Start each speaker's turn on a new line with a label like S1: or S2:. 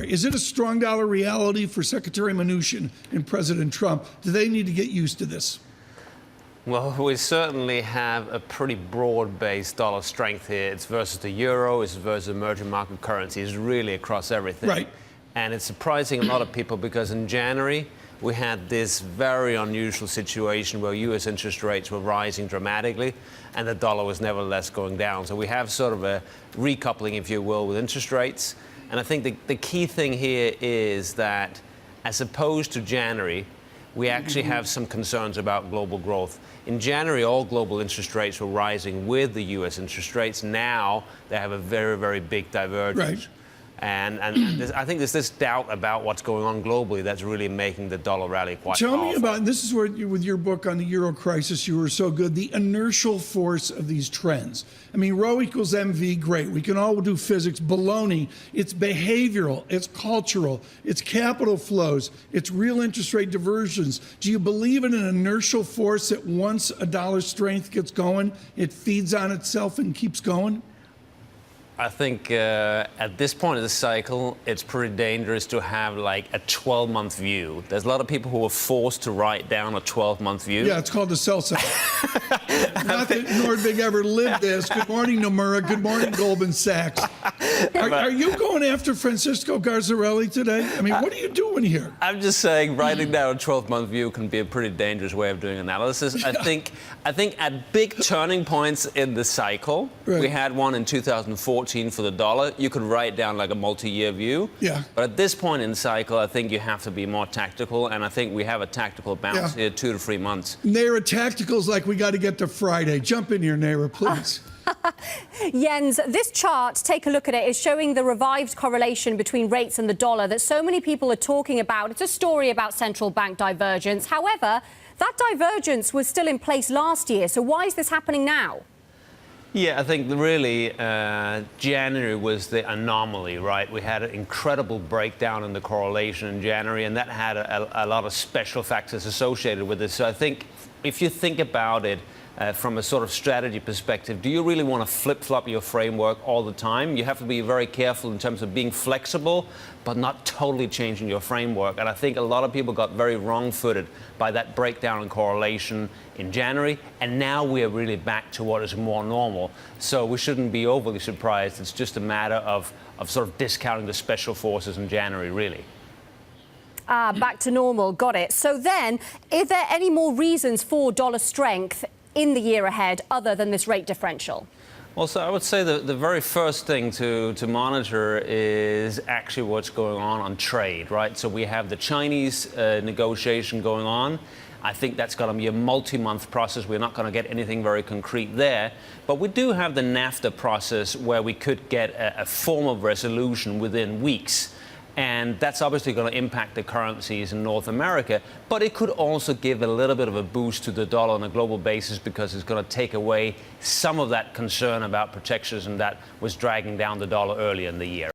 S1: Is it a strong dollar reality for Secretary Mnuchin and President Trump? Do they need to get used to this?
S2: Well, we certainly have a pretty broad-based dollar strength here. It's versus the euro, it's versus emerging market currencies, really across everything.
S1: Right.
S2: And it's surprising a lot of people because in January, we had this very unusual situation where U.S. interest rates were rising dramatically and the dollar was nevertheless going down. So we have sort of a recoupling, if you will, with interest rates. And I think the key thing here is that as opposed to January, we actually have some concerns about global growth. In January, all global interest rates were rising with the U.S. interest rates. Now they have a very, very big divergence.
S1: Right.
S2: And I think there's this doubt about what's going on globally that's really making the dollar rally quite
S1: Tell
S2: powerful.
S1: me about, and this is where, with your book on the euro crisis, you were so good, the inertial force of these trends. I mean, rho equals MV, great. We can all do physics. Baloney. It's behavioral. It's cultural. It's capital flows. It's real interest rate diversions. Do you believe in an inertial force that once a dollar's strength gets going, it feeds on itself and keeps going?
S2: I think at this point of the cycle, it's pretty dangerous to have like a 12-month view. There's a lot of people who are forced to write down a 12-month view.
S1: Yeah, it's called the sell side. Not that Nordvig ever lived this. Good morning, Nomura. Good morning, Goldman Sachs. Are you going after Francisco Garzarelli today? I mean, what are you doing here?
S2: I'm just saying writing down a 12-month view can be a pretty dangerous way of doing analysis.
S1: Yeah.
S2: I think at big turning points in the cycle,
S1: right.
S2: We had one in 2014 for the dollar. You could write down like a multi-year view.
S1: Yeah.
S2: But at this point in the cycle, I think you have to be more tactical, and I think we have a tactical bounce here, 2 to 3 months.
S1: Naira, tactical's like we got to get to Friday. Jump in here, Naira, please.
S3: Jens, this chart, take a look at it, is showing the revived correlation between rates and the dollar that so many people are talking about. It's a story about central bank divergence. However, that divergence was still in place last year. So why is this happening now?
S2: Yeah, I think really January was the anomaly, right? We had an incredible breakdown in the correlation in January, and that had a lot of special factors associated with it. So I think if you think about it from a sort of strategy perspective, do you really want to flip-flop your framework all the time? You have to be very careful in terms of being flexible, but not totally changing your framework. And I think a lot of people got very wrong-footed by that breakdown in correlation in January, and now we are really back to what is more normal. So we shouldn't be overly surprised. It's just a matter of sort of discounting the special forces in January, really.
S3: Back to normal, got it. So then, are there any more reasons for dollar strength in the year ahead other than this rate differential?
S2: Well, so I would say the very first thing to monitor is actually what's going on trade, right? So we have the Chinese negotiation going on. I think that's going to be a multi-month process. We're not going to get anything very concrete there. But we do have the NAFTA process where we could get a form of resolution within weeks. And that's obviously going to impact the currencies in North America, but it could also give a little bit of a boost to the dollar on a global basis because it's going to take away some of that concern about protectionism that was dragging down the dollar earlier in the year.